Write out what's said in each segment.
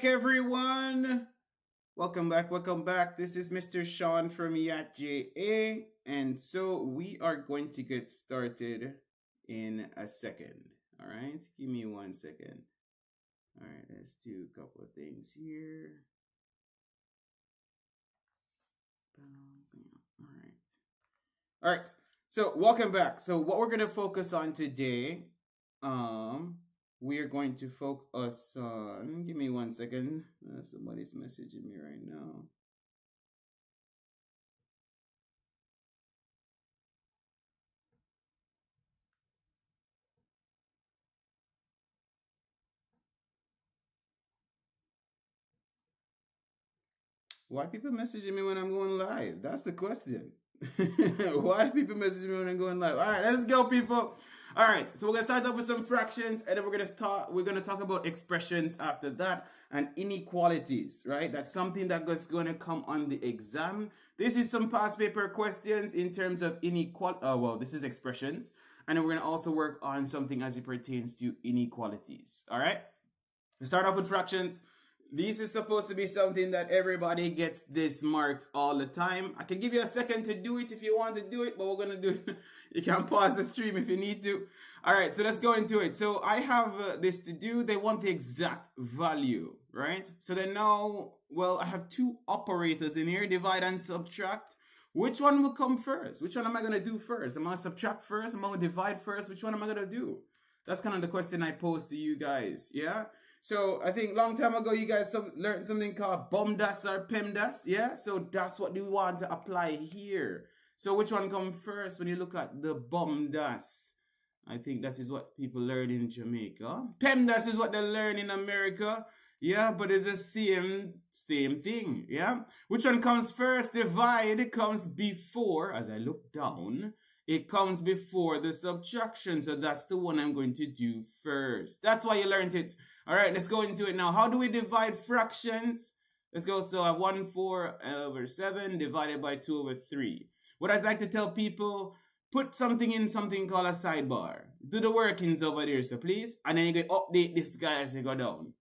back, everyone. Welcome back. This is Mr. Sean from YATJA, and so we are going to get started in a second. All right, give me 1 second. All right, let's do a couple of things here. All right. So welcome back. So what we're gonna focus on today, we are going to focus on. Give me 1 second. Somebody's messaging me right now. Why people messaging me when I'm going live? That's the question. Why people messaging me when I'm going live? All right, let's go, people. All right, so we're gonna start off with some fractions, and then we're gonna talk about expressions after that and inequalities. Right, that's something that's gonna come on the exam. This is some past paper questions in terms of inequality. Well, this is expressions, and then we're gonna also work on something as it pertains to inequalities. All right, let's start off with fractions. This is supposed to be something that everybody gets this marks all the time. I can give you a second to do it if you want to do it, but we're going to do it. You can pause the stream if you need to. All right, so let's go into it. So I have this to do. They want the exact value, right? So then now, well, I have two operators in here, divide and subtract. Which one will come first? Which one am I going to do first? Am I going to subtract first? Am I going to divide first? Which one am I going to do? That's kind of the question I posed to you guys, yeah? So I think long time ago, you guys learned something called BOMDAS or PEMDAS. Yeah, so that's what we want to apply here. So which one comes first when you look at the BOMDAS? I think that is what people learn in Jamaica. PEMDAS is what they learn in America. Yeah, but it's the same thing. Yeah, which one comes first? Divide comes before. As I look down, it comes before the subtraction. So that's the one I'm going to do first. That's why you learned it. All right, let's go into it now. How do we divide fractions? Let's go. So I have 1/4/7 divided by 2/3. What I'd like to tell people, put something in something called a sidebar. Do the workings over there, so please. And then you can update this guy as you go down.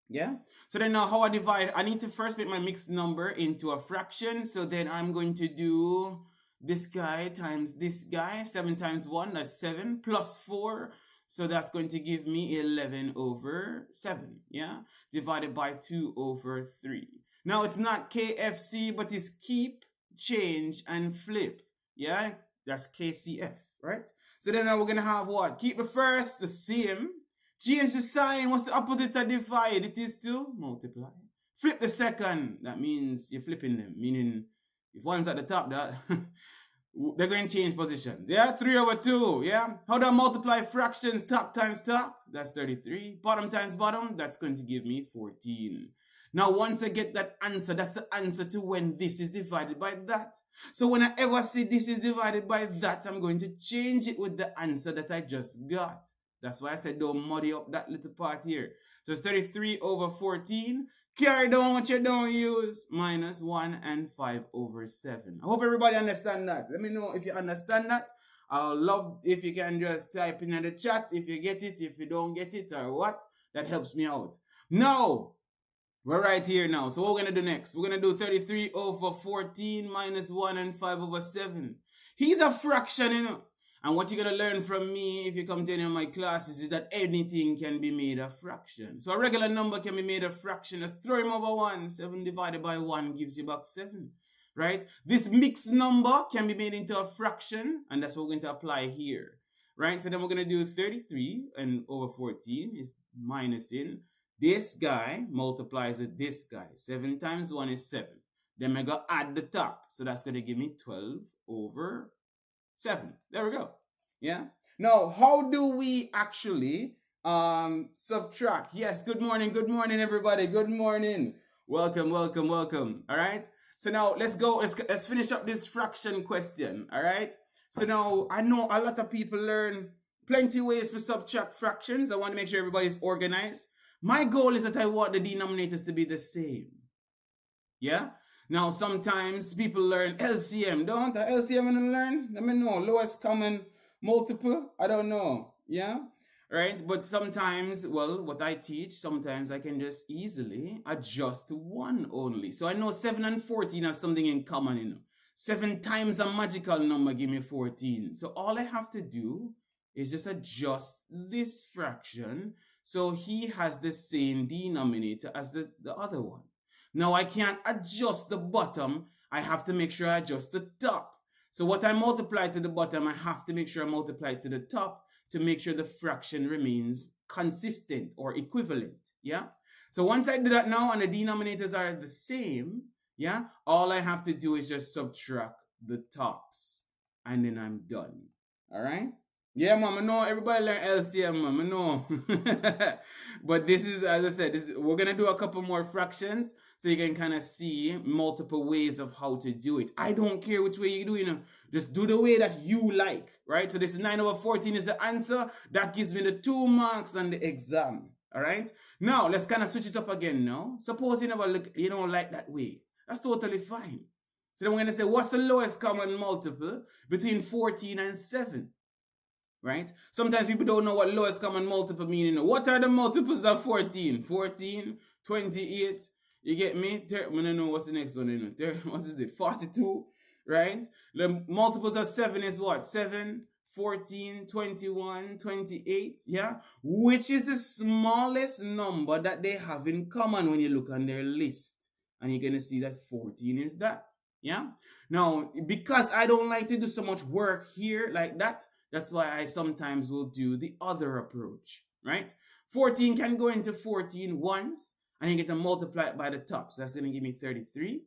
Yeah? So then now how I divide, I need to first make my mixed number into a fraction. So then I'm going to do this guy times this guy. 7 times 1, that's 7, plus 4. So that's going to give me 11/7, yeah? Divided by 2/3. Now it's not KFC, but it's keep, change, and flip, yeah? That's KCF, right? So then now we're going to have what? Keep the first, the same. Change the sign. What's the opposite of divide? It is to multiply. Flip the second. That means you're flipping them, meaning if one's at the top, that... they're going to change positions. Yeah, 3/2. Yeah. How do I multiply fractions? Top times top. That's 33. Bottom times bottom. That's going to give me 14. Now, once I get that answer, that's the answer to when this is divided by that. So when I ever see this is divided by that, I'm going to change it with the answer that I just got. That's why I said don't muddy up that little part here. So it's 33/14. Carry down what you don't use, minus 1 and 5/7. I hope everybody understand that. Let me know if you understand that. I'll love if you can just type in the chat if you get it, if you don't get it or what. That helps me out. Now, we're right here now. So what we're going to do next? We're going to do 33/14 minus 1 and 5/7. He's a fraction, you know. And what you're going to learn from me if you come to any of my classes is that anything can be made a fraction. So a regular number can be made a fraction. Just throw him over 1. 7 divided by 1 gives you back 7. Right? This mixed number can be made into a fraction. And that's what we're going to apply here. Right? So then we're going to do 33/14 is minusing. This guy multiplies with this guy. 7 times 1 is 7. Then we're going to add the top. So that's going to give me 12/7. There we go. Yeah. Now, how do we actually subtract? Yes. Good morning, everybody. Good morning. Welcome. All right. So now let's go. Let's finish up this fraction question. All right. So now I know a lot of people learn plenty ways to subtract fractions. I want to make sure everybody's organized. My goal is that I want the denominators to be the same. Yeah. Now, sometimes people learn LCM, don't I? LCM and learn? Let me know. Lowest common multiple? I don't know. Yeah? right? But sometimes, well, what I teach, sometimes I can just easily adjust to one only. So I know 7 and 14 have something in common, 7 times a magical number give me 14. So all I have to do is just adjust this fraction so he has the same denominator as the other one. Now I can't adjust the bottom. I have to make sure I adjust the top. So what I multiply to the bottom, I have to make sure I multiply to the top to make sure the fraction remains consistent or equivalent. Yeah. So once I do that now and the denominators are the same, yeah, all I have to do is just subtract the tops and then I'm done. All right. Yeah, mama, no, everybody learn LCM, mama, no. But this is, as I said, we're going to do a couple more fractions so you can kind of see multiple ways of how to do it. I don't care which way you do, just do the way that you like, right? So this is 9 over 14 is the answer. That gives me the 2 marks on the exam, all right? Now, let's kind of switch it up again now. Suppose you don't like that way. That's totally fine. So then we're going to say, what's the lowest common multiple between 14 and 7? Right? Sometimes people don't know what lowest common multiple mean. What are the multiples of 14? 14, 28. You get me? I don't know what's the next one. What is it? 42. Right? The multiples of 7 is what? 7, 14, 21, 28. Yeah? Which is the smallest number that they have in common when you look on their list. And you're going to see that 14 is that. Yeah? Now, because I don't like to do so much work here like that, that's why I sometimes will do the other approach, right? 14 can go into 14 once, and you get to multiply it by the top. So that's going to give me 33.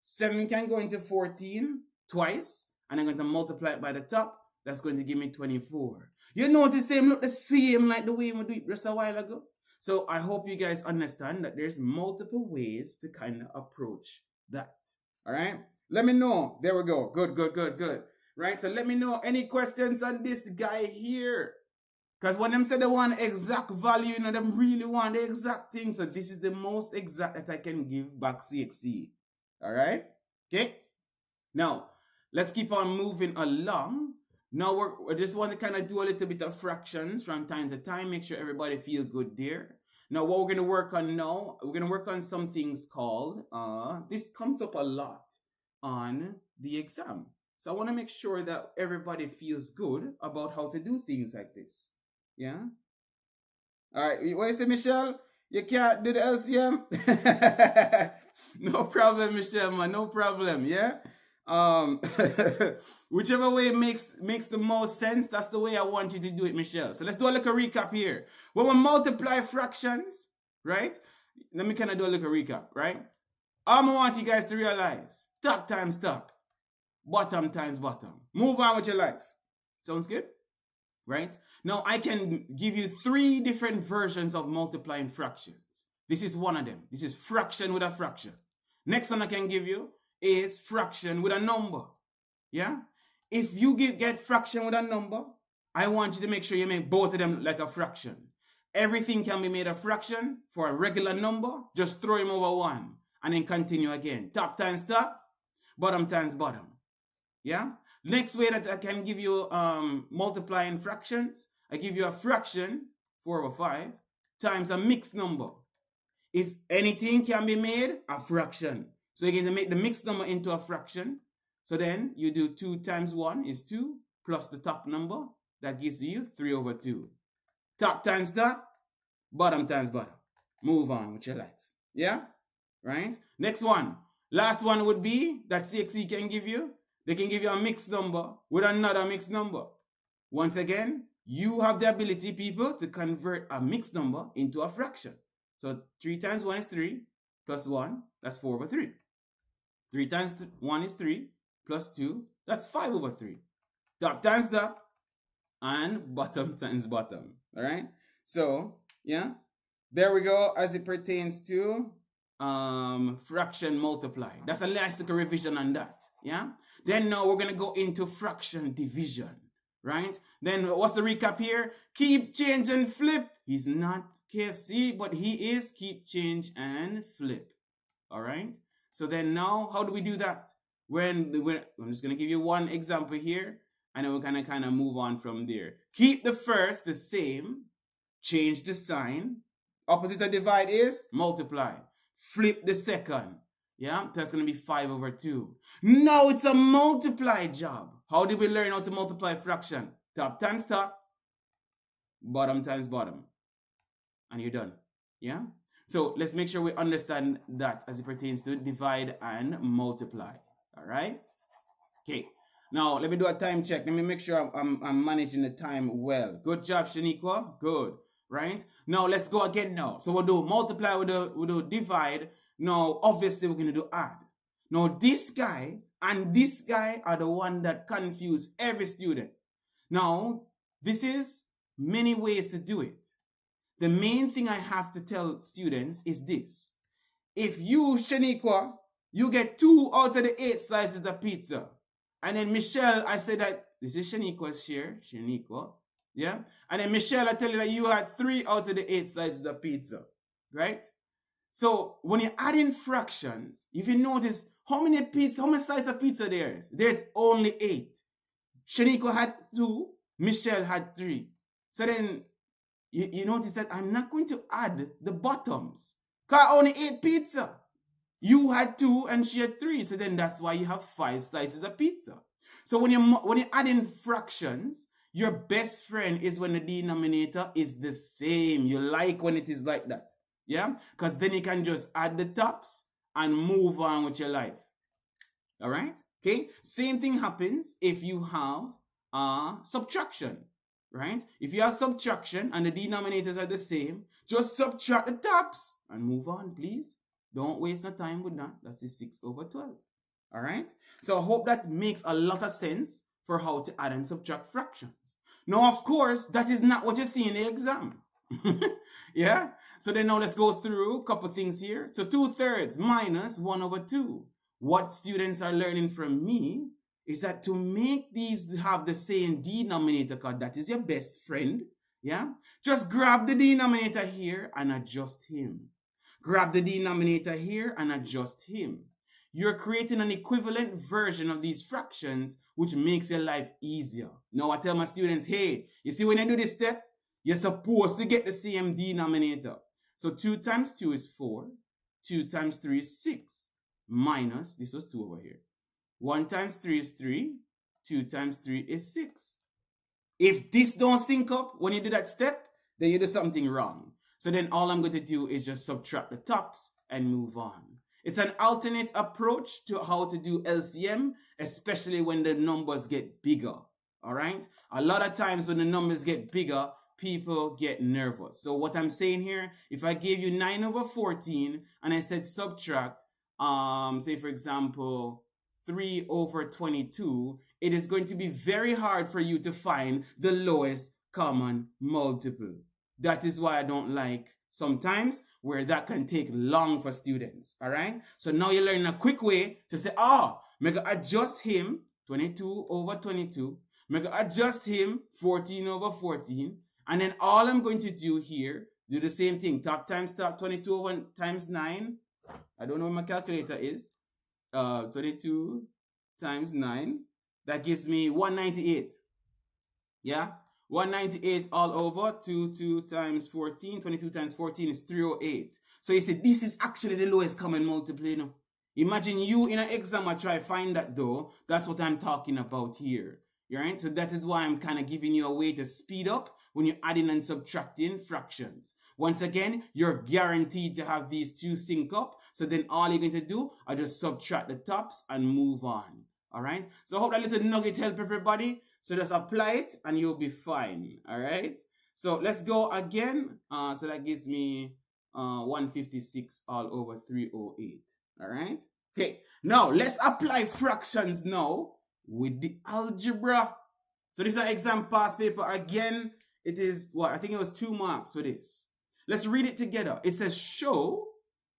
7 can go into 14 twice, and I'm going to multiply it by the top. That's going to give me 24. You notice they look the same like the way we do it just a while ago. So I hope you guys understand that there's multiple ways to kind of approach that. All right? Let me know. There we go. Good. Right? So let me know any questions on this guy here. Because when them say they want exact value, them really want the exact thing. So this is the most exact that I can give back CXC. All right? Okay? Now, let's keep on moving along. Now, we just want to kind of do a little bit of fractions from time to time. Make sure everybody feel good there. Now, what we're going to work on now, we're going to work on some things called, this comes up a lot on the exam. So I want to make sure that everybody feels good about how to do things like this. Yeah? All right. What is it, Michelle? You can't do the LCM? No problem, Michelle, man. No problem. Yeah? Whichever way makes the most sense, that's the way I want you to do it, Michelle. So let's do a little recap here. When we multiply fractions, right? Let me kind of do a little recap, right? I want you guys to realize top times top. Bottom times bottom. Move on with your life. Sounds good? Right? Now, I can give you 3 different versions of multiplying fractions. This is one of them. This is fraction with a fraction. Next one I can give you is fraction with a number. Yeah? If you get fraction with a number, I want you to make sure you make both of them like a fraction. Everything can be made a fraction for a regular number. Just throw them over 1 and then continue again. Top times top, bottom times bottom. Yeah? Next way that I can give you multiplying fractions, I give you a fraction, 4 over 5, times a mixed number. If anything can be made, a fraction. So you're going to make the mixed number into a fraction. So then you do 2 times 1 is 2, plus the top number. That gives you 3 over 2. Top times top, bottom times bottom. Move on with your life. Yeah? Right? Next one. Last one would be that CXC can give you. They can give you a mixed number with another mixed number. Once again, you have the ability, people, to convert a mixed number into a fraction. So 3 times 1 is 3, plus 1, that's 4 over 3. 3 times 1 is 3, plus 2, that's 5 over 3. Top times top, and bottom times bottom. All right? So, yeah, there we go as it pertains to fraction multiply. That's a nice little revision on that. Yeah? Then now we're going to go into fraction division. Right? Then what's the recap here? Keep, change, and flip. He's not KFC, but he is keep, change, and flip. All right? So then now, how do we do that? I'm just going to give you one example here, and then we're going to kind of move on from there. Keep the first the same, change the sign. Opposite of divide is multiply. Flip the second. Yeah, that's going to be 5 over 2. Now it's a multiply job. How did we learn how to multiply fraction? Top times top, bottom times bottom. And you're done. Yeah? So let's make sure we understand that as it pertains to divide and multiply. All right? Okay. Now, let me do a time check. Let me make sure I'm managing the time well. Good job, Shaniqua. Good. Right? Now, let's go again now. So we'll do multiply, we'll do divide. Now, obviously, we're going to do add. Now, this guy and this guy are the one that confuse every student. Now, this is many ways to do it. The main thing I have to tell students is this. If you, Shaniqua, you get 2 out of the 8 slices of pizza. And then Michelle, I say that this is Shaniqua's share. Shaniqua. Yeah? And then Michelle, I tell you that you had 3 out of the 8 slices of pizza. Right? So when you add in fractions, if you notice how many slices of pizza there is? There's only 8. Shaniqua had 2, Michelle had 3. So then you notice that I'm not going to add the bottoms. Because I only ate pizza. You had 2 and she had 3. So then that's why you have 5 slices of pizza. So when you add in fractions, your best friend is when the denominator is the same. You like when it is like that. Yeah? Because then you can just add the tops and move on with your life. All right? Okay? Same thing happens if you have subtraction. Right? If you have subtraction and the denominators are the same, just subtract the tops and move on, please. Don't waste no time with that. That's the 6 over 12. All right? So I hope that makes a lot of sense for how to add and subtract fractions. Now, of course, that is not what you see in the exam. Yeah? So then now let's go through a couple things here. So 2/3 minus 1 over 2. What students are learning from me is that to make these have the same denominator, because that is your best friend, yeah? Just grab the denominator here and adjust him. Grab the denominator here and adjust him. You're creating an equivalent version of these fractions, which makes your life easier. Now I tell my students, hey, you see when you do this step, you're supposed to get the same denominator. So 2 times 2 is 4. 2 times 3 is 6. Minus, this was 2 over here. 1 times 3 is 3. 2 times 3 is 6. If this don't sync up when you do that step, then you do something wrong. So then all I'm going to do is just subtract the tops and move on. It's an alternate approach to how to do LCM, especially when the numbers get bigger. All right? A lot of times when the numbers get bigger, people get nervous. So what I'm saying here, if I gave you 9 over 14 and I said subtract, say for example, 3 over 22, it is going to be very hard for you to find the lowest common multiple. That is why I don't like sometimes where that can take long for students. All right? So now you're learning a quick way to say, make I adjust him, 22 over 22. Make I adjust him, 14 over 14. And then all I'm going to do here, do the same thing. Top times top, 22 over times 9. I don't know what my calculator is. 22 times 9. That gives me 198. Yeah? 198 all over. 2 times 14. 22 times 14 is 308. So you see, this is actually the lowest common multiple. You know? Imagine you in an exam or try to find that though. That's what I'm talking about here. Right? So that is why I'm kind of giving you a way to speed up when you're adding and subtracting fractions. Once again, you're guaranteed to have these two sync up. So then all you're going to do are just subtract the tops and move on. All right? So I hope that little nugget help everybody. So just apply it and you'll be fine. All right? So let's go again. So that gives me 156 all over 308. All right? Okay. Now let's apply fractions now with the algebra. So this is an exam past paper. Again, it is what? I think it was 2 marks for this. Let's read it together. It says, show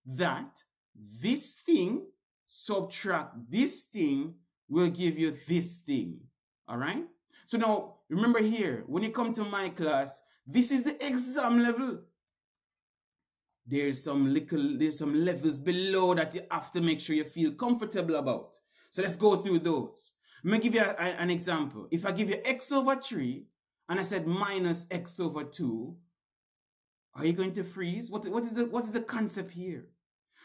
that this thing subtract this thing will give you this thing. All right? So now, remember here, when you come to my class, this is the exam level. There's some levels below that you have to make sure you feel comfortable about. So let's go through those. Let me give you an example. If I give you x over 3, and I said minus x over 2, Are you going to freeze? What is the concept here?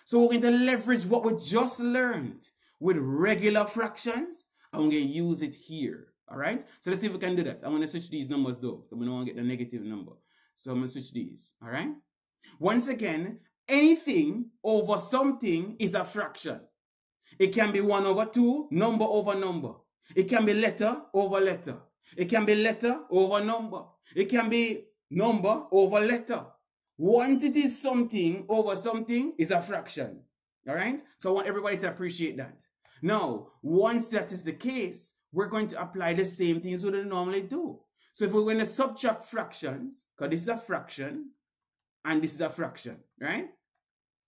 So we're going to leverage what we just learned with regular fractions, and we're going to use it here. All right? So let's see if we can do that. I'm going to switch these numbers though, because we don't want to get the negative number. So I'm going to switch these. All right? Once again, anything over something is a fraction. It can be 1 over 2, number over number. It can be letter over letter. It can be letter over number. It can be number over letter. Once it is something over something is a fraction. All right? So I want everybody to appreciate that. Now, once that is the case, we're going to apply the same things we would normally do. So if we're going to subtract fractions, because this is a fraction, and this is a fraction, right?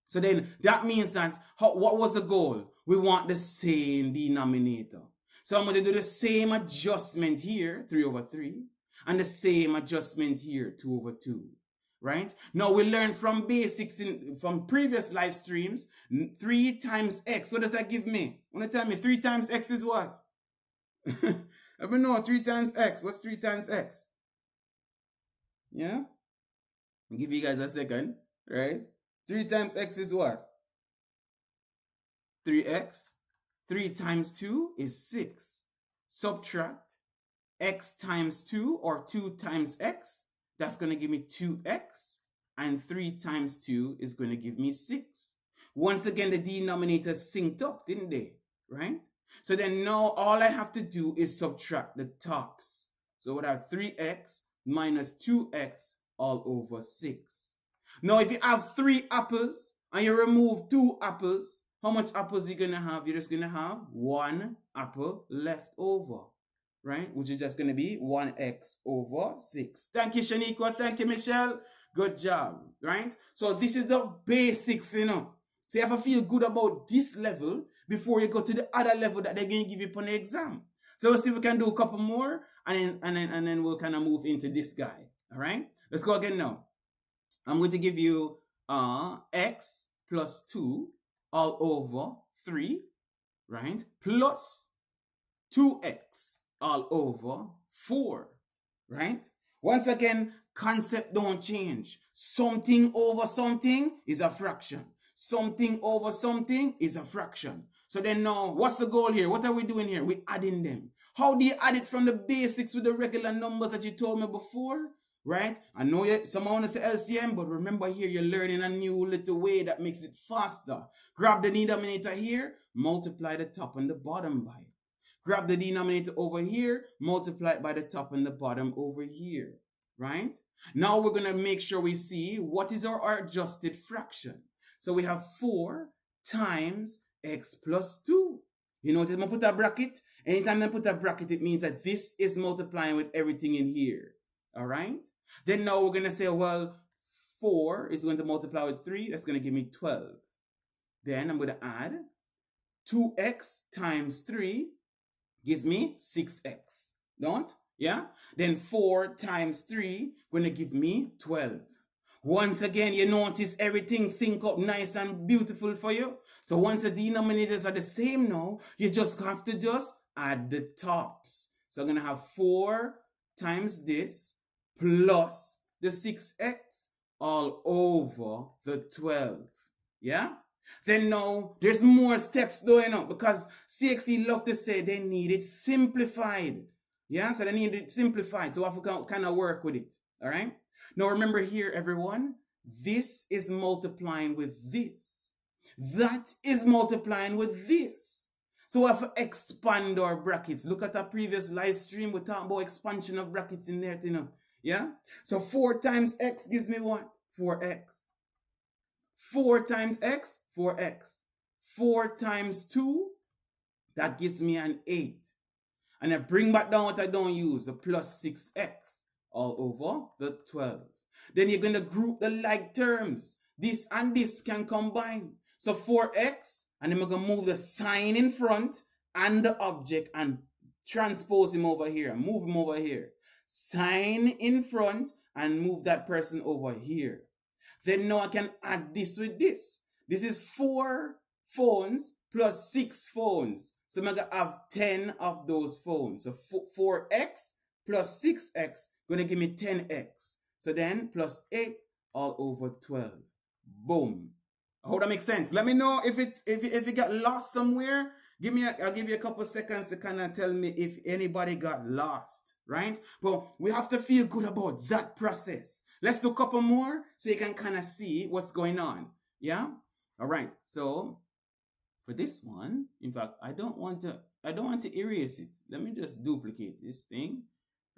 So then that means that, what was the goal? We want the same denominator. So I'm going to do the same adjustment here, 3 over 3, and the same adjustment here, 2 over 2, right? Now we learned from basics from previous live streams, 3 times x. What does that give me? Want to tell me 3 times x is what? I don't know, 3 times x. What's 3 times x? Yeah? I'll give you guys a second, right? 3 times x is what? 3x. 3 times 2 is 6. Subtract x times 2, or 2 times x. That's going to give me 2x. And 3 times 2 is going to give me 6. Once again, the denominators synced up, didn't they? Right? So then now all I have to do is subtract the tops. So we have 3x minus 2x all over 6. Now if you have 3 apples and you remove 2 apples, how much apples are you going to have? You're just going to have 1 apple left over, right? Which is just going to be 1x over 6. Thank you, Shaniqua. Thank you, Michelle. Good job, right? So this is the basics, you know. So you have to feel good about this level before you go to the other level that they're going to give you upon the exam. So let's see if we can do a couple more, and then we'll kind of move into this guy. All right? Let's go again now. I'm going to give you x plus 2 all over 3, right? Plus 2x all over 4, right? Once again, concept don't change. Something over something is a fraction. Something over something is a fraction. So then now, what's the goal here? What are we doing here? We're adding them. How do you add it from the basics with the regular numbers that you told me before? Right? I know someone want to say LCM, but remember here, you're learning a new little way that makes it faster. Grab the denominator here, multiply the top and the bottom by it. Grab the denominator over here, multiply it by the top and the bottom over here. Right? Now we're going to make sure we see what is our adjusted fraction. So we have 4 times x plus 2. You notice I'm going to put a bracket. Anytime I put a bracket, it means that this is multiplying with everything in here. All right? Then now we're going to say, well, 4 is going to multiply with 3. That's going to give me 12. Then I'm going to add 2x times 3 gives me 6x. Don't? Yeah? Then 4 times 3 going to give me 12. Once again, you notice everything sync up nice and beautiful for you. So once the denominators are the same now, you just have to just add the tops. So I'm going to have 4 times this plus the 6x all over the 12. Yeah? Then now, there's more steps going on because CXC love to say they need it simplified. Yeah? So they need it simplified. So I have to kind of work with it. All right? Now remember here, everyone, this is multiplying with this. That is multiplying with this. So we have to expand our brackets. Look at our previous live stream. We talked about expansion of brackets in there, you know. Yeah? So 4 times x gives me what? 4x. 4 times x, 4x. 4 times 2, that gives me an 8. And I bring back down what I don't use, the plus 6x. All over the 12. Then you're going to group the like terms. This and this can combine. So 4x, and then we're going to move the sign in front and the object and transpose him over here. Move him over here. Sign in front and move that person over here. Then now I can add this with this. This is 4 phones plus 6 phones. So I'm going to have 10 of those phones. So 4x plus 6x going to give me 10x. So then plus 8 all over 12. Boom. I hope that makes sense. Let me know if it got lost somewhere. I'll give you a couple seconds to kind of tell me if anybody got lost, right? But we have to feel good about that process. Let's do a couple more so you can kind of see what's going on. Yeah? All right. So for this one, in fact, I don't want to erase it. Let me just duplicate this thing,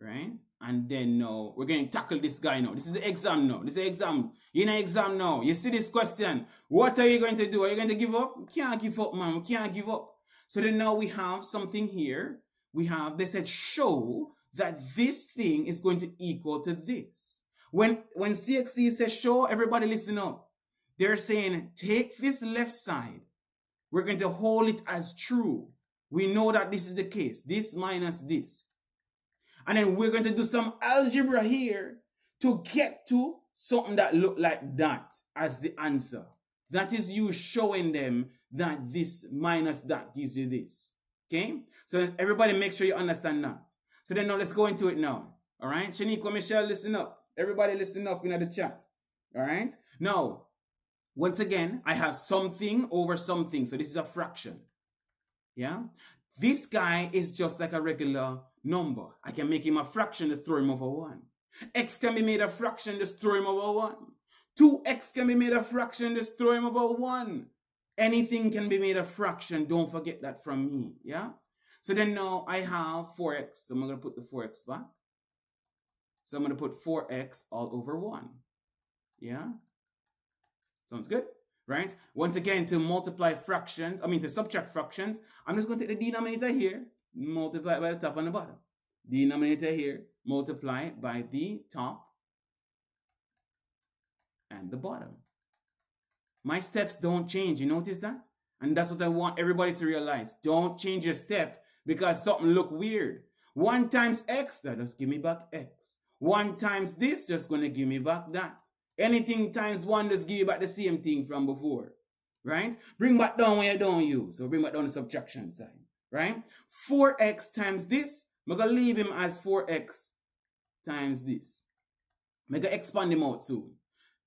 right? And then now we're going to tackle this guy now. This is the exam now. This is the exam. You're in an exam now. You see this question. What are you going to do? Are you going to give up? We can't give up, man. We can't give up. So then now we have something here. They said show that this thing is going to equal to this. When CXC says show, everybody listen up. They're saying take this left side. We're going to hold it as true. We know that this is the case. This minus this. And then we're going to do some algebra here to get to something that look like that as the answer. That is you showing them that this minus that gives you this. Okay? So everybody make sure you understand that. So then now let's go into it now. All right? Shaniqua, Michelle, listen up. Everybody listen up in the chat. All right? Now, once again, I have something over something. So this is a fraction. Yeah? This guy is just like a regular number. I can make him a fraction, just throw him over 1. X can be made a fraction, just throw him over 1. 2x can be made a fraction, just throw him over 1. Anything can be made a fraction. Don't forget that from me. Yeah? So then now I have 4x. So I'm going to put the 4x back. So I'm going to put 4x all over 1. Yeah? Sounds good? Right? Once again, to subtract fractions, I'm just going to take the denominator here, multiply it by the top and the bottom. Denominator here, multiply it by the top and the bottom. My steps don't change. You notice that? And that's what I want everybody to realize. Don't change your step because something look weird. 1 times x, that just give me back x. 1 times this, just going to give me back that. Anything times 1 just give you back the same thing from before, right? Bring back down when you don't use. So bring back down the subtraction sign, right? 4x times this, I'm going to leave him as 4x times this. I'm going to expand him out soon.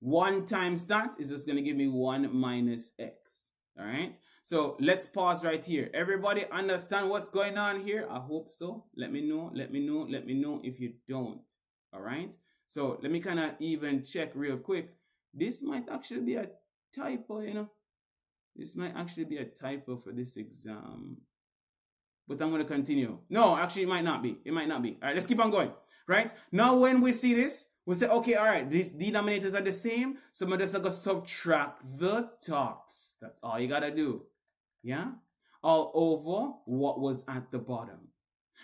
1 times that is just going to give me 1 minus x, all right? So let's pause right here. Everybody understand what's going on here? I hope so. Let me know if you don't, all right? So let me kind of even check real quick. This might actually be a typo, you know. This might actually be a typo for this exam. But I'm going to continue. No, actually it might not be. It might not be. All right, let's keep on going. Right? Now when we see this, we'll say, okay, all right, these denominators are the same. So I'm just going to subtract the tops. That's all you got to do. Yeah? All over what was at the bottom.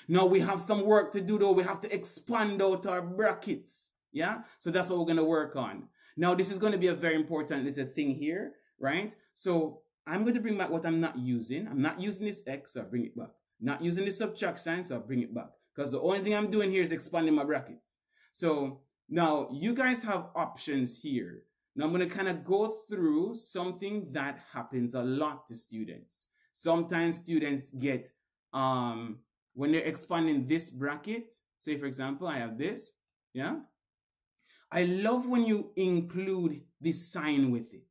Now we have some work to do though. We have to expand out our brackets. Yeah? So that's what we're going to work on. Now this is going to be a very important little thing here, right? So I'm going to bring back what I'm not using. I'm not using this x, so I bring it back. Not using this subtract sign, so I bring it back. Because the only thing I'm doing here is expanding my brackets. So now you guys have options here. Now I'm going to kind of go through something that happens a lot to students. Sometimes students get, when they're expanding this bracket, say for example, I have this, yeah? I love when you include this sign with it.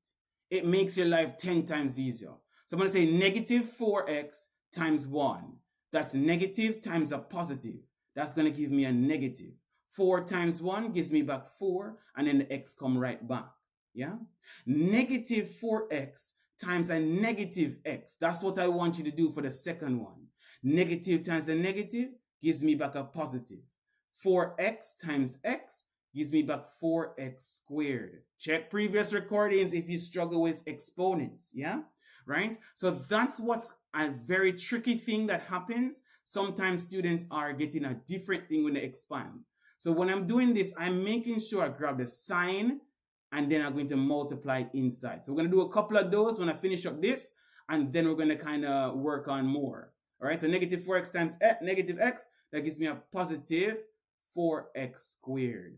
It makes your life 10 times easier. So I'm going to say negative 4x times 1. That's negative times a positive. That's going to give me a negative. 4 times 1 gives me back 4, and then the x come right back. Yeah? Negative 4x times a negative x. That's what I want you to do for the second one. Negative times a negative gives me back a positive. 4x times x gives me back 4x squared. Check previous recordings if you struggle with exponents, yeah? Right? So that's what's a very tricky thing that happens. Sometimes students are getting a different thing when they expand. So when I'm doing this, I'm making sure I grab the sign and then I'm going to multiply inside. So we're going to do a couple of those when I finish up this, and then we're going to kind of work on more. All right, so negative 4x times negative x, that gives me a positive 4x squared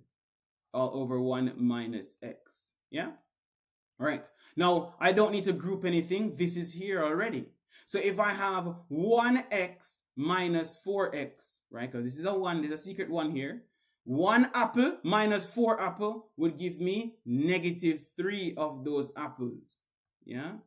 all over 1 minus x. Yeah? All right. Now, I don't need to group anything. This is here already. So if I have 1x minus 4x, right, because this is a 1, there's a secret 1 here. 1 apple minus 4 apple would give me -3 of those apples. Yeah?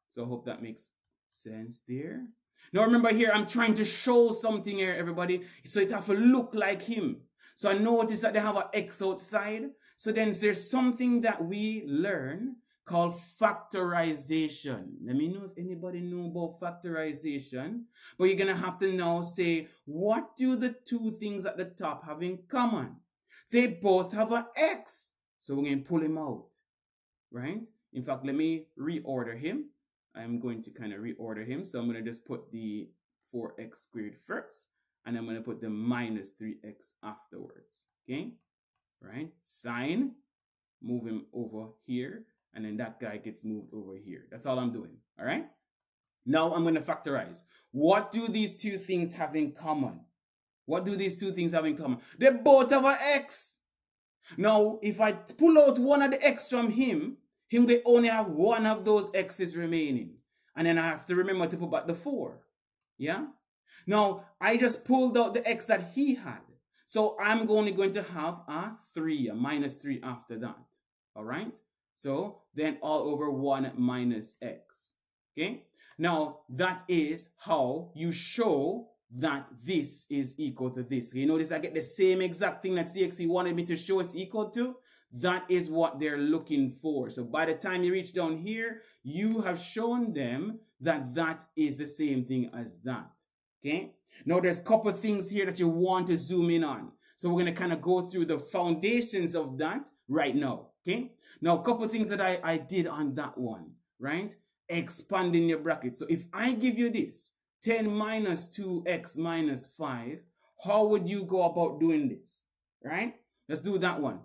So I hope that makes sense there. Now remember here, I'm trying to show something here, everybody. So it have to look like him. So I notice that they have an X outside. So then there's something that we learn called factorization. Let me know if anybody know about factorization. But you're going to have to now say, what do the two things at the top have in common? They both have an X. So we're going to pull him out, right? In fact, let me reorder him. I'm going to kind of reorder him. So I'm going to just put the 4x squared first. And I'm going to put the minus 3x afterwards. Okay? Right? Sign. Move him over here. And then that guy gets moved over here. That's all I'm doing. All right? Now I'm going to factorize. What do these two things have in common? What do these two things have in common? They both have an x. Now, if I pull out one of the x from him will only have one of those x's remaining. And then I have to remember to put back the 4. Yeah? Now, I just pulled out the x that he had. So I'm only going to have a 3, a minus 3 after that. All right? So then all over 1 minus x. Okay? Now, that is how you show that this is equal to this. You notice I get the same exact thing that CXC wanted me to show it's equal to. That is what they're looking for. So by the time you reach down here, you have shown them that that is the same thing as that. Okay? Now there's a couple of things here that you want to zoom in on. So we're going to kind of go through the foundations of that right now. Okay? Now a couple of things that I did on that one, right? Expanding your bracket. So if I give you this, 10 minus 2x minus 5, how would you go about doing this? Right? Let's do that one.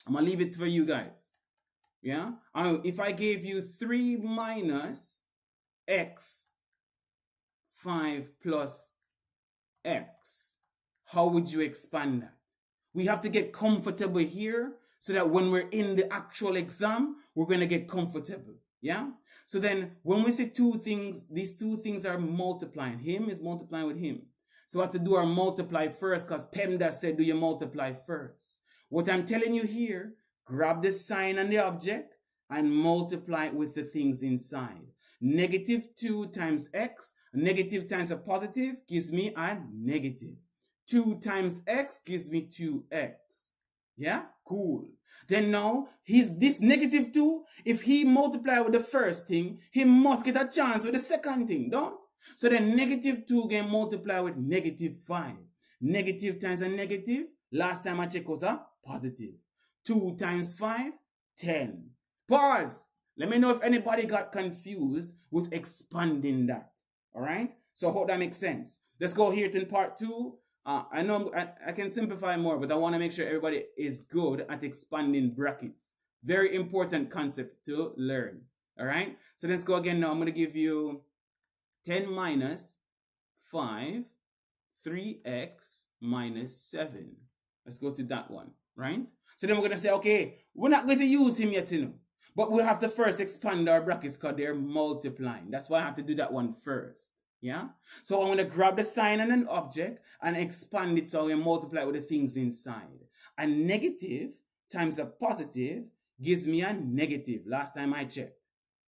I'm going to leave it for you guys. Yeah? If I gave you 3 minus x 5 plus x, how would you expand that? We have to get comfortable here so that when we're in the actual exam, we're going to get comfortable. Yeah? So then when we say two things, these two things are multiplying. Him is multiplying with him. So we have to do our multiply first because PEMDAS said do your multiply first. What I'm telling you here, grab the sign and the object and multiply it with the things inside. -2 times x, negative times a positive gives me a negative. 2 times x gives me 2x. Yeah? Cool. Then now, this -2, if he multiply with the first thing, he must get a chance with the second thing, don't? So then -2 can multiply with -5. Negative times a negative, last time I checked was a positive. 2 times 5, 10. Pause. Let me know if anybody got confused with expanding that. All right? So I hope that makes sense. Let's go here to part 2. I know I can simplify more, but I want to make sure everybody is good at expanding brackets. Very important concept to learn. All right? So let's go again now. I'm going to give you 10 minus 5, 3x minus 7. Let's go to that one, right? So then we're going to say, okay, we're not going to use him yet, you know. But we have to first expand our brackets because they're multiplying. That's why I have to do that one first. Yeah? So I'm going to grab the sign and an object and expand it so we multiply with the things inside. A negative times a positive gives me a negative. Last time I checked.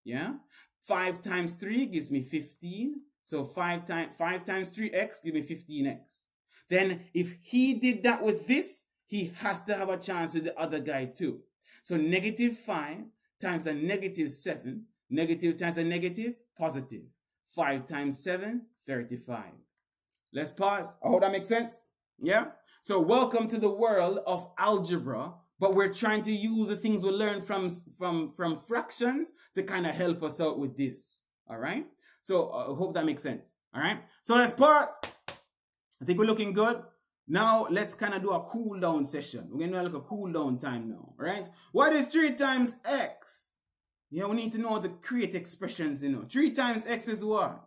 Yeah? 5 times 3 gives me 15. So 5 times 3x gives me 15x. Then if he did that with this, he has to have a chance with the other guy too. So -5 times a -7, negative times a negative, positive. 5 times 7, 35. Let's pause. I hope that makes sense. Yeah? So welcome to the world of algebra, but we're trying to use the things we learned from fractions to kind of help us out with this. All right? So I hope that makes sense. All right? So let's pause. I think we're looking good. Now let's kind of do a cool down session. We're going to do like a cool down time now. All right? What is 3 times x? Yeah, we need to know how to create expressions, you know. 3 times x is what?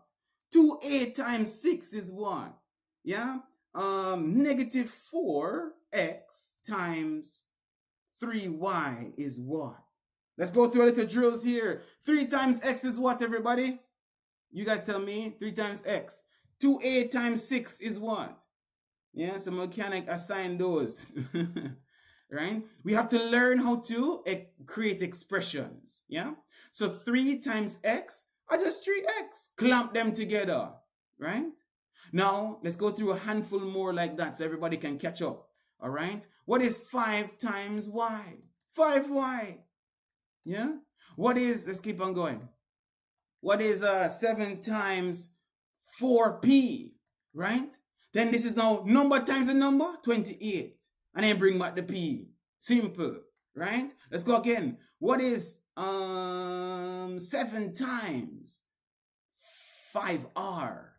2a times 6 is what? Yeah? -4x times 3y is what? Let's go through a little drills here. 3 times x is what, everybody? You guys tell me. 3 times x. 2a times 6 is what? Yeah, so mechanic assign those. Right? We have to learn how to create expressions. Yeah. So 3 times x are just 3x. Clamp them together. Right? Now, let's go through a handful more like that so everybody can catch up. All right? What is 5 times y? 5y. Yeah? What is, let's keep on going. What is 7 times 4p? Right? Then this is now number times a number, 28. And then bring back the p. Simple. Right? Let's go again. What is 7 times 5r?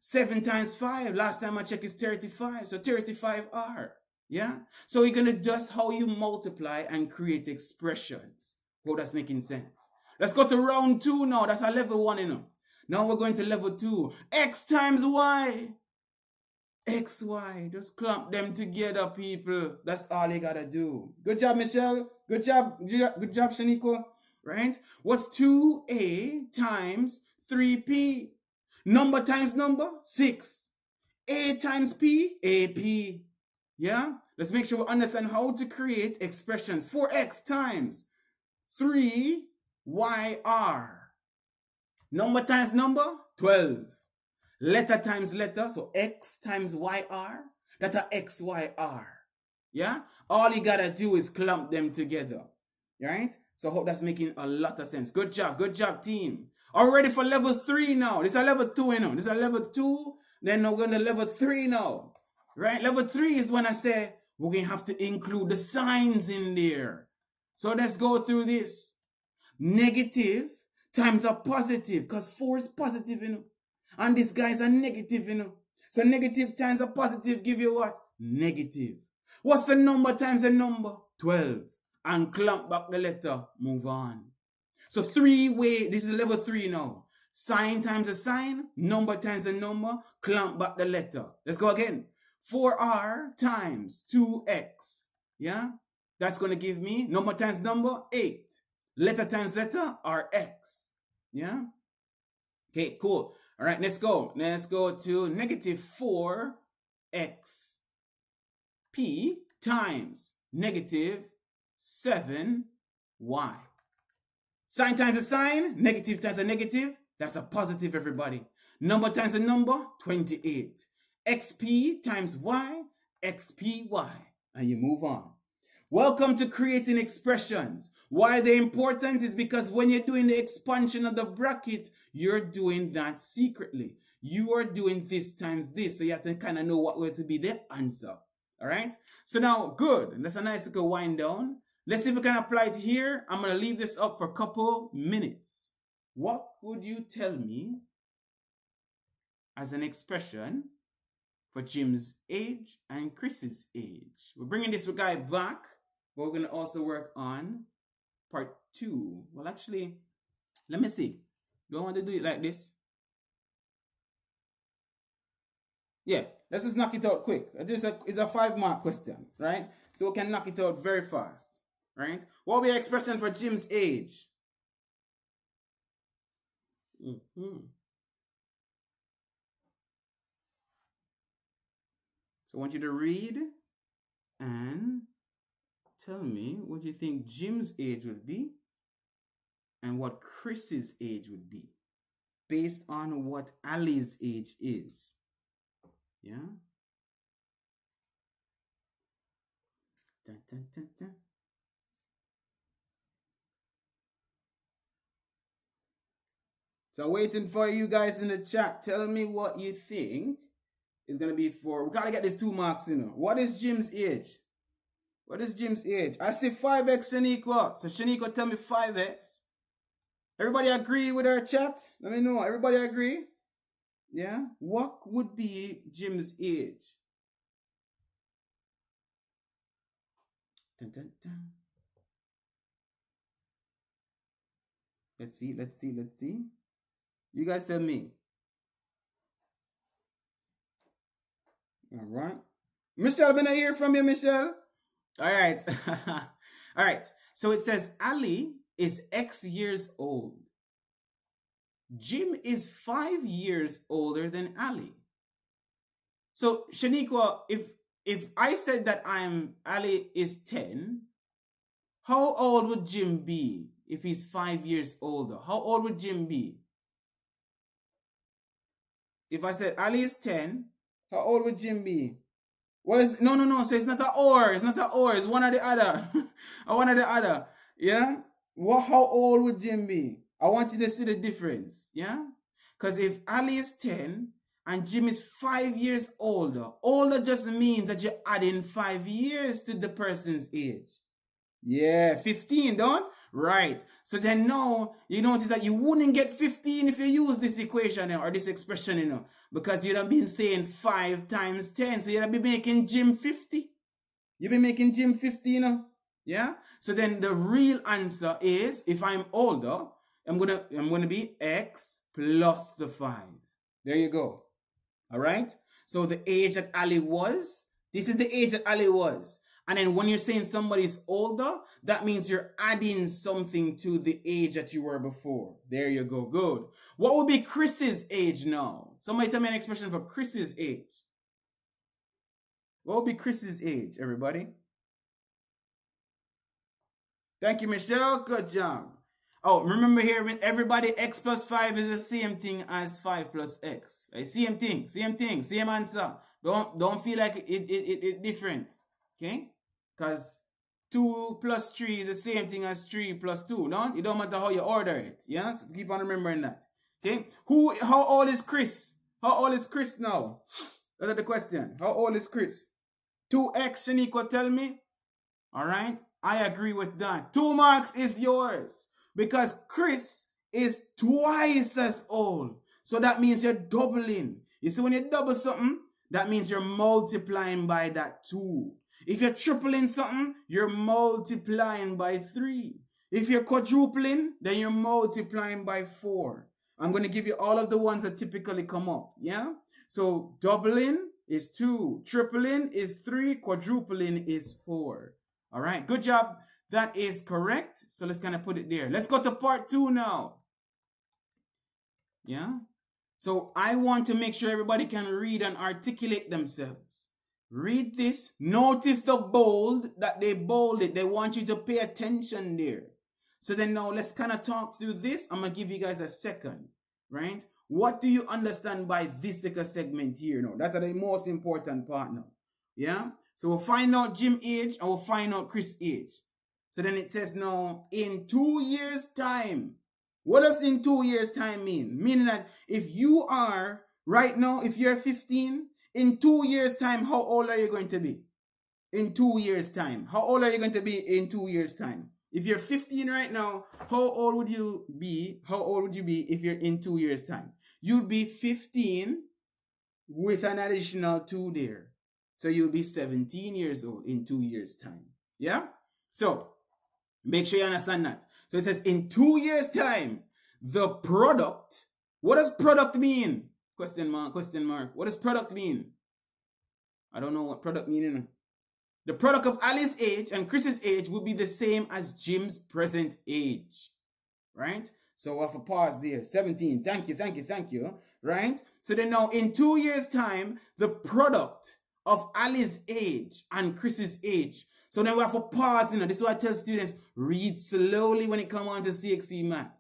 7 times 5, last time I checked, is 35. So 35r. Yeah? So we're going to just how you multiply and create expressions. Hope that's making sense. Let's go to round 2 now. That's our level 1, you know. Now we're going to level 2. X times y. XY. Just clump them together, people. That's all you got to do. Good job, Michelle. Good job. Good job, Shaniqua. Right? What's 2a times 3p? Number times number, 6. A times P, AP. Yeah? Let's make sure we understand how to create expressions. 4x times 3YR. Number times number, 12. Letter times letter, so X times YR. That's a XYR. Yeah? All you gotta do is clump them together. Right? So I hope that's making a lot of sense. Good job, team. Are we ready for level 3 now? This is a level 2, you know. This is a level 2. Then we're going to level 3 now. Right? Level 3 is when I say we're going to have to include the signs in there. So let's go through this. Negative times a positive, because 4 is positive, you know. And this guy is a negative, you know. So negative times a positive give you what? Negative. What's the number times a number? 12. And clump back the letter. Move on. So 3-way, this is level 3 now. Sign times a sign, number times a number, clump back the letter. Let's go again. 4r times 2x. Yeah? That's going to give me number times number, 8. Letter times letter, rx. Yeah? Okay, cool. All right, let's go. Let's go to negative 4x p times negative 7y. Sign times a sign, negative times a negative, that's a positive, everybody. Number times a number, 28. XP times Y, XPY. And you move on. Welcome to creating expressions. Why they're important is because when you're doing the expansion of the bracket, you're doing that secretly. You are doing this times this, so you have to kind of know what will to be the answer. All right? So now, good. That's a nice little wind down. Let's see if we can apply it here. I'm going to leave this up for a couple minutes. What would you tell me as an expression for Jim's age and Chris's age? We're bringing this guy back, but we're going to also work on part 2. Well, actually, let me see. Do I want to do it like this? Yeah, let's just knock it out quick. It's a 5-mark question, right? So we can knock it out very fast. Right? What will be an expression for Jim's age? So I want you to read and tell me what you think Jim's age would be and what Chris's age would be based on what Ali's age is. Yeah? Dun, dun, dun, dun. So waiting for you guys in the chat. Tell me what you think is going to be for... We got to get these 2 marks, you know. What is Jim's age? What is Jim's age? I see 5x Shaniqua. So Shaniqua, tell me 5x. Everybody agree with our chat? Let me know. Everybody agree? Yeah? What would be Jim's age? Dun, dun, dun. Let's see. You guys tell me. All right. Michelle, been I hear from you, Michelle? All right. All right. So it says Ali is X years old. Jim is 5 years older than Ali. So Shaniqua, if I said that Ali is 10, how old would Jim be if he's 5 years older? How old would Jim be? If I said Ali is 10, how old would Jim be? What is no? So it's not a or. It's not a or. It's one or the other. One or the other. Yeah. What? How old would Jim be? I want you to see the difference. Yeah. Because if Ali is 10 and Jim is 5 years older just means that you're adding 5 years to the person's age. Yeah, 15, don't? Right. So then now you notice that you wouldn't get 15 if you use this equation or this expression, because you'd have been saying 5 times 10. So you'd have been making Jim 50. You've been making Jim 50, Yeah? So then the real answer is, if I'm older, I'm gonna be X plus the 5. There you go. All right? So the age that Ali was, this is the age that Ali was. And then when you're saying somebody's older, that means you're adding something to the age that you were before. There you go. Good. What would be Chris's age now? Somebody tell me an expression for Chris's age. What would be Chris's age, everybody? Thank you, Michelle. Good job. Oh, remember here, everybody, X plus 5 is the same thing as 5 plus X. Same thing, same answer. Don't feel like it different. Okay? Because 2 plus 3 is the same thing as 3 plus 2, no? It don't matter how you order it. Yeah? So keep on remembering that. Okay? How old is Chris? How old is Chris now? That's the question. How old is Chris? 2x, Shaniqua, tell me. Alright? I agree with that. 2 marks is yours. Because Chris is twice as old. So that means you're doubling. You see, when you double something, that means you're multiplying by that 2. If you're tripling something, you're multiplying by 3. If you're quadrupling, then you're multiplying by 4. I'm going to give you all of the ones that typically come up. Yeah? So doubling is 2. Tripling is 3. Quadrupling is 4. All right. Good job. That is correct. So let's kind of put it there. Let's go to part 2 now. Yeah? So I want to make sure everybody can read and articulate themselves. Read this. Notice the bold that they bolded. They want you to pay attention there. So then now let's kind of talk through this. I'm going to give you guys a second, right? What do you understand by this little segment here now? That's the most important part now. Yeah? So we'll find out Jim age and we'll find out Chris age. So then it says now, in 2 years' time. What does in 2 years' time mean? Meaning that if you are, right now, if you're 15, in 2 years' time, how old are you going to be? In 2 years' time. How old are you going to be in 2 years' time? If you're 15 right now, how old would you be? How old would you be if you're in 2 years' time? You'd be 15 with an additional 2 there. So you'll be 17 years old in 2 years' time. Yeah? So, make sure you understand that. So it says in 2 years' time, the product. What does product mean? Question mark, question mark. What does product mean? I don't know what product means. The product of Ali's age and Chris's age will be the same as Jim's present age. Right? So we'll have a pause there. 17. Thank you. Right? So then now in 2 years' time, the product of Ali's age and Chris's age. So then we have a pause. This is what I tell students. Read slowly when it comes on to CXC math.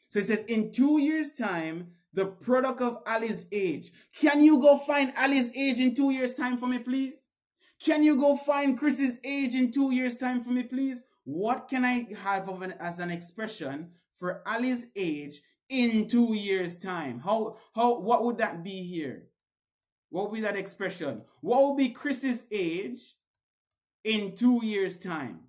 So it says in 2 years' time, the product of Ali's age. Can you go find Ali's age in 2 years' time for me, please? Can you go find Chris's age in 2 years' time for me, please? What can I have as an expression for Ali's age in 2 years' time? What would that be here? What would be that expression? What would be Chris's age in 2 years' time?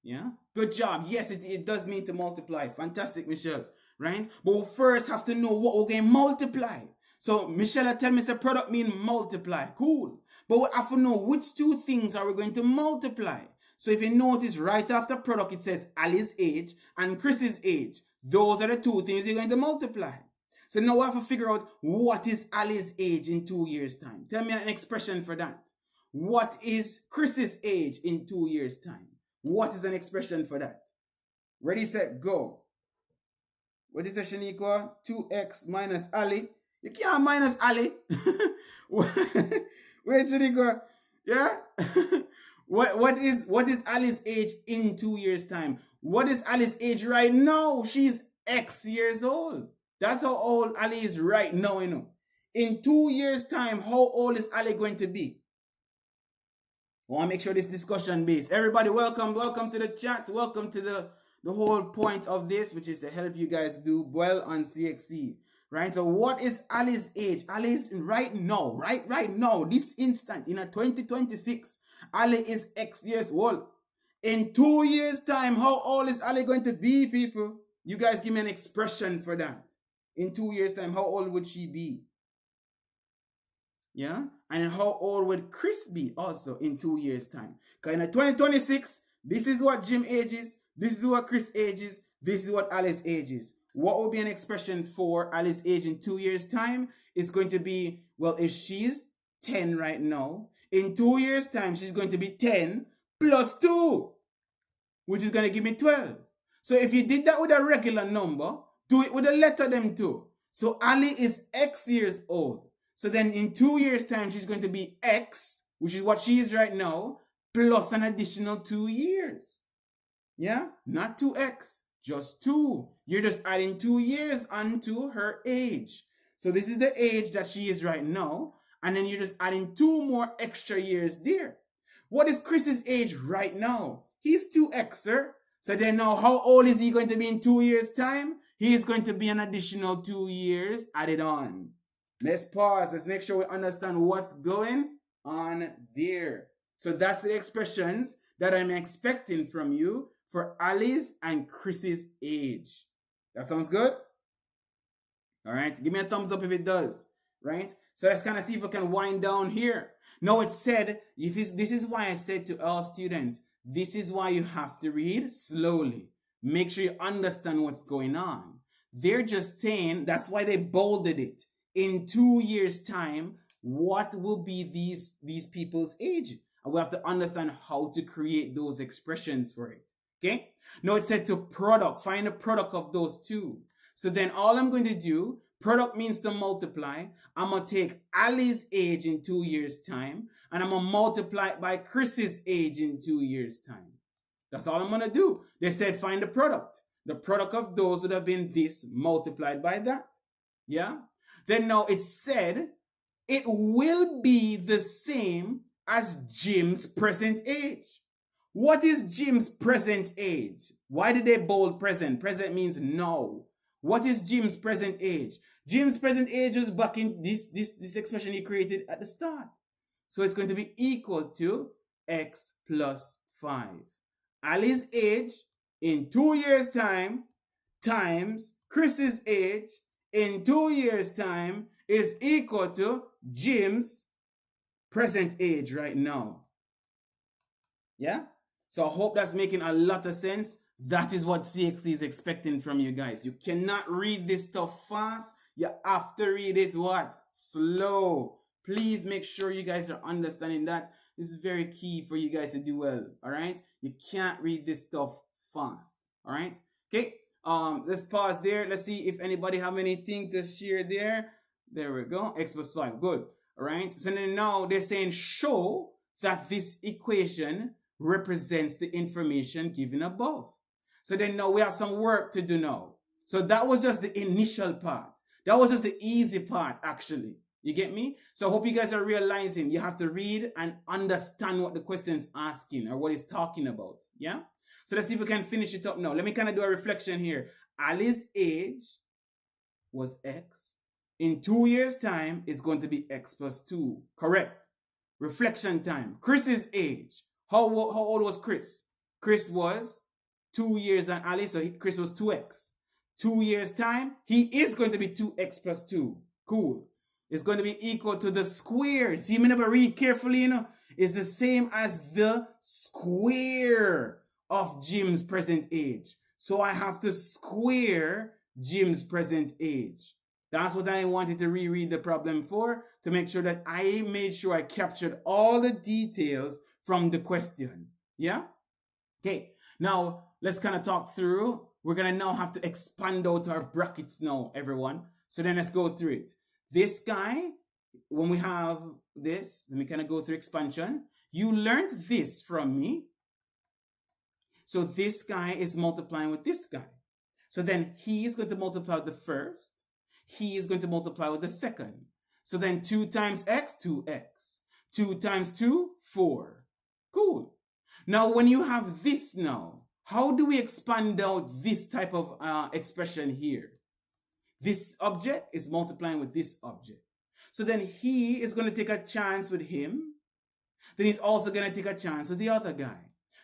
Yeah? Good job. Yes, it does mean to multiply. Fantastic, Michelle. Right? But we first have to know what we're going to multiply. So, Michelle, tell me the product mean multiply. Cool. But we have to know which 2 things are we going to multiply. So, if you notice right after product, it says Ali's age and Chris's age. Those are the 2 things you're going to multiply. So, now we have to figure out what is Ali's age in 2 years' time. Tell me an expression for that. What is Chris's age in 2 years' time? What is an expression for that? Ready, set, go. What is a Shaniqua? 2x minus Ali You can't minus Ali. Where should he go? Yeah? What is Ali's age in 2 years' time? What is Ali's age right now? She's X years old. That's how old Ali is right now, you know. In 2 years' time, how old is Ali going to be? I want to make sure this discussion based. Everybody, welcome to the chat. Welcome to the whole point of this, which is to help you guys do well on CXC. Right? So what is Ali's age? Ali's right now, right now, this instant, in a 2026, Ali is X years old. In 2 years' time, how old is Ali going to be, people? You guys give me an expression for that. In 2 years' time, how old would she be? Yeah? And how old would Chris be also in 2 years' time? Because in a 2026, this is what Jim ages, this is what Chris ages, this is what Alice ages. What would be an expression for Alice's age in 2 years' time? It's going to be, well, if she's 10 right now, in 2 years' time, she's going to be 10 plus 2, which is going to give me 12. So if you did that with a regular number, do it with a letter them too. So Ali is X years old. So then in 2 years' time, she's going to be X, which is what she is right now, plus an additional 2 years. Yeah? Not 2X. Just 2. You're just adding 2 years onto her age. So this is the age that she is right now. And then you're just adding 2 more extra years there. What is Chris's age right now? He's 2X, sir. So then now how old is he going to be in 2 years' time? He is going to be an additional 2 years added on. Let's pause. Let's make sure we understand what's going on there. So that's the expressions that I'm expecting from you for Ali's and Chris's age. That sounds good? All right. Give me a thumbs up if it does. Right? So let's kind of see if we can wind down here. Now it said, this is why I said to all students, this is why you have to read slowly. Make sure you understand what's going on. They're just saying, that's why they bolded it. In 2 years' time, what will be these people's age? And we have to understand how to create those expressions for it. Okay? Now it said to product, find a product of those two. So then all I'm going to do, product means to multiply. I'm going to take Ali's age in 2 years' time, and I'm going to multiply it by Chris's age in 2 years' time. That's all I'm going to do. They said find the product. The product of those would have been this multiplied by that. Yeah? Then now it said it will be the same as Jim's present age. What is Jim's present age? Why did they bold present? Present means now. What is Jim's present age? Jim's present age was back in this expression he created at the start. So it's going to be equal to X plus 5. Ali's age in 2 years' time times Chris's age in 2 years' time is equal to Jim's present age right now. Yeah? So I hope that's making a lot of sense. That is what CXC is expecting from you guys. You cannot read this stuff fast. You have to read it what? Slow. Please make sure you guys are understanding that. This is very key for you guys to do well. All right? You can't read this stuff fast. All right? Okay. Let's pause there. Let's see if anybody have anything to share there. There we go. X plus 5. Good. All right. So then now they're saying show that this equation represents the information given above. So then now we have some work to do now. So that was just the initial part. That was just the easy part, actually. You get me? So I hope you guys are realizing you have to read and understand what the question is asking or what it's talking about. Yeah? So let's see if we can finish it up now. Let me kind of do a reflection here. Ali's age was X. In 2 years' time, it's going to be X plus 2. Correct. Reflection time. Chris's age. How old was Chris? Chris was 2 years than Ali, so Chris was 2X. 2 years' time, he is going to be 2X plus 2. Cool. It's going to be equal to the square. See, me never read carefully, you know. It's the same as the square of Jim's present age. So I have to square Jim's present age. That's what I wanted to reread the problem for, to make sure that I made sure I captured all the details from the question. Yeah? Okay. Now, let's kind of talk through. We're going to now have to expand out our brackets now, everyone. So then let's go through it. this guy, when we have this, let me kind of go through expansion. You learned this from me. So this guy is multiplying with this guy. So then he is going to multiply with the first. He is going to multiply with the second. So then 2 times x, 2x. 2 times 2, 4. Cool. Now, when you have this now, how do we expand out this type of expression here? This object is multiplying with this object. So then he is going to take a chance with him. Then he's also going to take a chance with the other guy.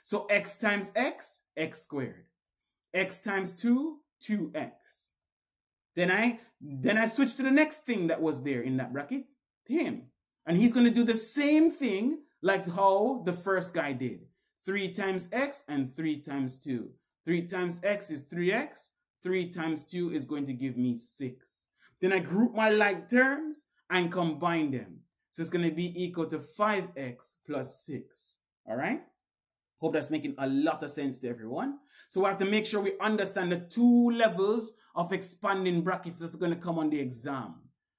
So x times x, x squared. X times 2, 2x. Then I switch to the next thing that was there in that bracket, him. And he's going to do the same thing like how the first guy did. 3 times x and 3 times 2. 3 times x is 3x. 3 times 2 is going to give me 6. Then I group my like terms and combine them. So it's going to be equal to 5x plus 6. All right? Hope that's making a lot of sense to everyone. So we have to make sure we understand the 2 levels of expanding brackets that's going to come on the exam.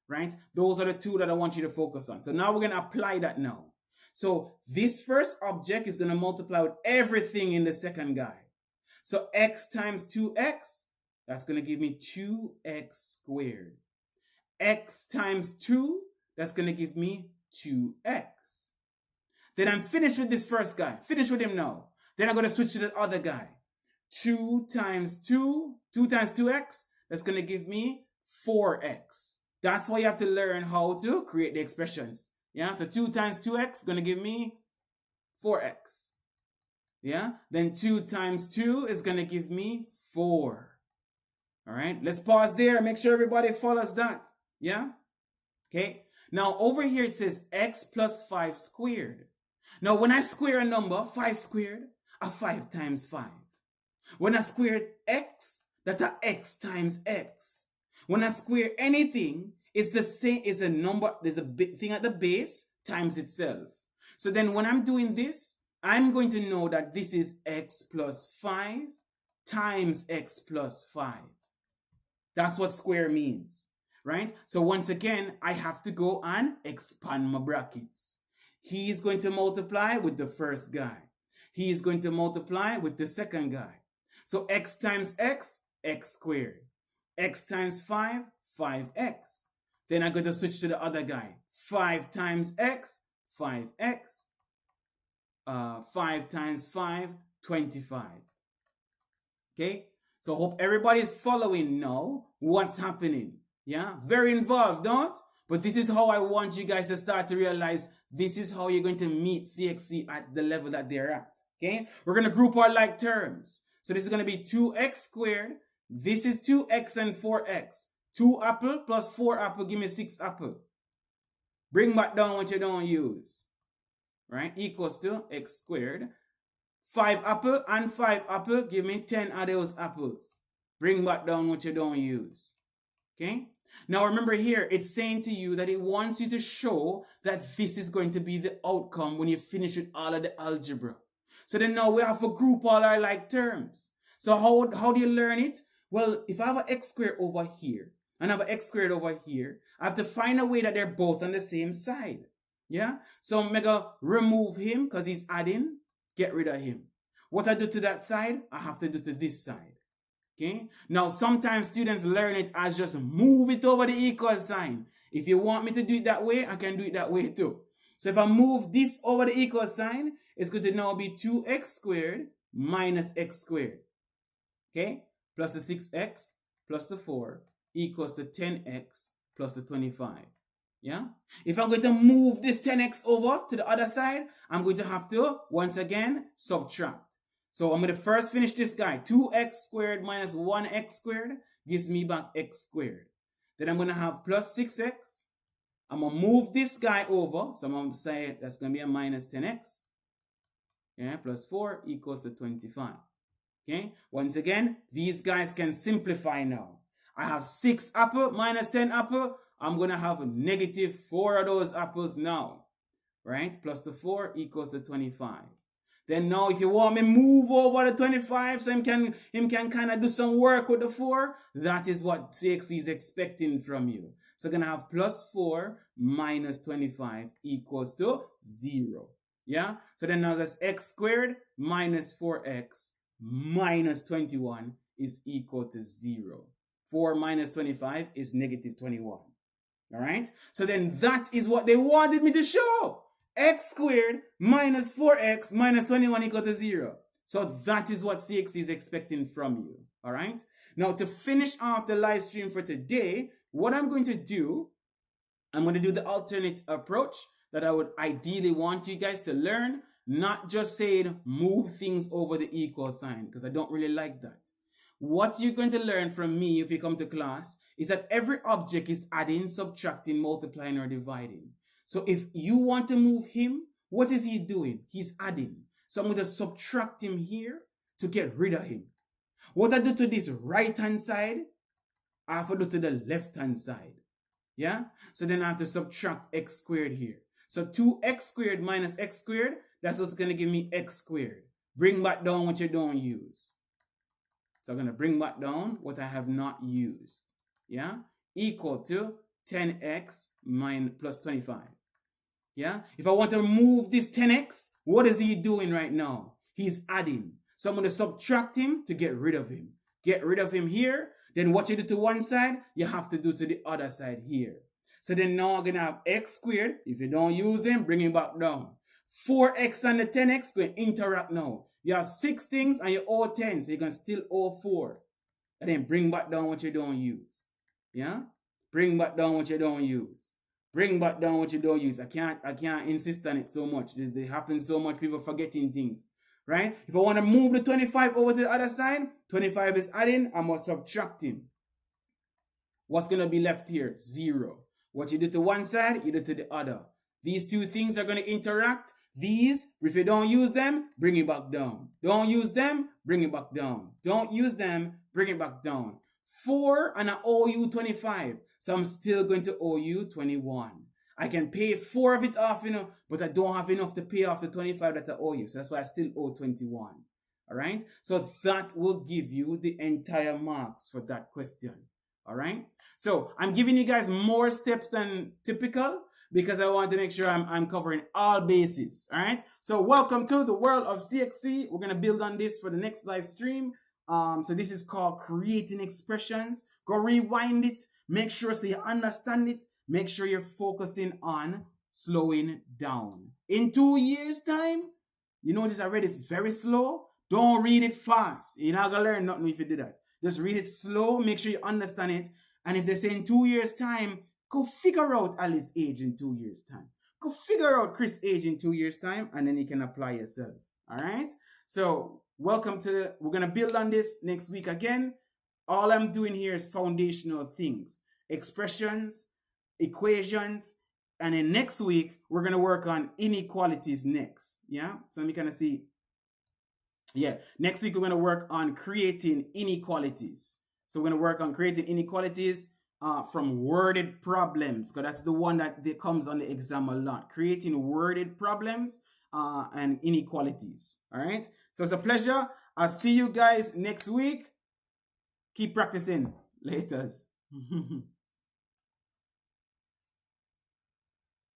Right? Those are the 2 that I want you to focus on. So now we're going to apply that now. So this first object is going to multiply with everything in the second guy. So x times 2x, that's going to give me 2x squared. X times 2, that's going to give me 2x. Then I'm finished with this first guy. Finished with him now. Then I'm going to switch to the other guy. 2 times 2, 2 times 2x, that's going to give me 4x. That's why you have to learn how to create the expressions. Yeah, so 2 times 2x is going to give me 4x. Yeah, then 2 times 2 is going to give me 4. All right, let's pause there and make sure everybody follows that. Yeah, okay. Now over here it says x plus 5 squared. Now when I square a number, 5 squared, a 5 times 5. When I square x, that's a x times x. When I square anything, it's the same, it's a number, there's a big thing at the base times itself. So then when I'm doing this, I'm going to know that this is x plus 5 times x plus 5. That's what square means, right? So once again, I have to go and expand my brackets. He is going to multiply with the first guy. He is going to multiply with the second guy. So x times x, x squared. X times 5, 5x. Then I'm going to switch to the other guy. 5 times x, 5x. 5 times 5, 25. Okay? So hope everybody's following now what's happening. Yeah? Very involved, don't? But this is how I want you guys to start to realize this is how you're going to meet CXC at the level that they're at. Okay? We're going to group our like terms. So this is going to be 2x squared. This is 2x and 4x. 2 apple plus 4 apple give me 6 apple. Bring back down what you don't use. Right? Equals to x squared. 5 apple and 5 apple give me 10 of those apples. Bring back down what you don't use. Okay? Now remember here, it's saying to you that it wants you to show that this is going to be the outcome when you finish with all of the algebra. So then now we have to group all our like terms. So how do you learn it? Well, if I have an x squared over here and I have an x squared over here, I have to find a way that they're both on the same side. Yeah? So I'm going to remove him because he's adding. Get rid of him. What I do to that side, I have to do to this side. Okay? Now, sometimes students learn it as just move it over the equal sign. If you want me to do it that way, I can do it that way too. So if I move this over the equal sign, it's going to now be 2x squared minus x squared. Okay? Plus the 6x plus the 4 equals to 10x plus the 25. Yeah? If I'm going to move this 10x over to the other side, I'm going to have to, once again, subtract. So I'm going to first finish this guy. 2x squared minus 1x squared gives me back x squared. Then I'm going to have plus 6x. I'm going to move this guy over. So I'm going to say that's going to be a minus 10x. Yeah, plus 4 equals to 25. Okay? Once again, these guys can simplify now. I have 6 apple minus 10 apple. I'm going to have negative 4 of those apples now. Right? Plus the 4 equals to 25. Then now if you want me move over the 25 so him can kind of do some work with the 4, that is what CXC is expecting from you. So we're going to have plus 4 minus 25 equals to 0. Yeah? So then now that's x squared minus 4x minus 21 is equal to 0. 4 minus 25 is negative 21. All right? So then that is what they wanted me to show. X squared minus 4x minus 21 equal to 0. So that is what CXC is expecting from you. All right? Now, to finish off the live stream for today, what I'm going to do, I'm going to do the alternate approach that I would ideally want you guys to learn, not just saying move things over the equal sign, because I don't really like that. What you're going to learn from me if you come to class is that every object is adding, subtracting, multiplying, or dividing. So if you want to move him, what is he doing? He's adding. So I'm going to subtract him here to get rid of him. What I do to this right-hand side, I have to do to the left-hand side. Yeah? So then I have to subtract x squared here. So 2x squared minus x squared, that's what's going to give me x squared. Bring back down what you don't use. So I'm going to bring back down what I have not used. Yeah? Equal to 10x minus plus 25. Yeah? If I want to move this 10x, what is he doing right now? He's adding. So I'm going to subtract him to get rid of him. Get rid of him here. Then what you do to one side, you have to do to the other side here. So then now I'm going to have x squared. If you don't use him, bring him back down. 4x and the 10x going to interact now. You have 6 things and you owe 10. So you can still owe 4. And then bring back down what you don't use. Yeah? Bring back down what you don't use. Bring back down what you don't use. I can't insist on it so much. It happens so much, people forgetting things. Right? If I want to move the 25 over to the other side, 25 is adding, I must subtract him. What's going to be left here? 0. What you do to one side, you do to the other. These two things are going to interact. These, if you don't use them, bring it back down. Don't use them, bring it back down. Don't use them, bring it back down. 4 and I owe you 25. So I'm still going to owe you 21. I can pay 4 of it off, but I don't have enough to pay off the 25 that I owe you. So that's why I still owe 21. All right? So that will give you the entire marks for that question. All right? So I'm giving you guys more steps than typical because I want to make sure I'm covering all bases. All right? So welcome to the world of CXC. We're going to build on this for the next live stream. So this is called creating expressions. Go rewind it. Make sure so you understand it. Make sure you're focusing on slowing down. In 2 years' time, you notice I read it very slow. Don't read it fast. You're not going to learn nothing if you do that. Just read it slow. Make sure you understand it. And if they say in 2 years' time, go figure out Alice's age in 2 years' time. Go figure out Chris' age in 2 years' time, and then you can apply yourself. All right? So welcome to we're going to build on this next week again. All I'm doing here is foundational things. Expressions, equations, and then next week, we're going to work on inequalities next. Yeah? So let me kind of see. Yeah. Next week, we're going to work on creating inequalities. So we're going to work on creating inequalities from worded problems, because that's the one that comes on the exam a lot. Creating worded problems and inequalities. All right? So it's a pleasure. I'll see you guys next week. Keep practicing. Laters.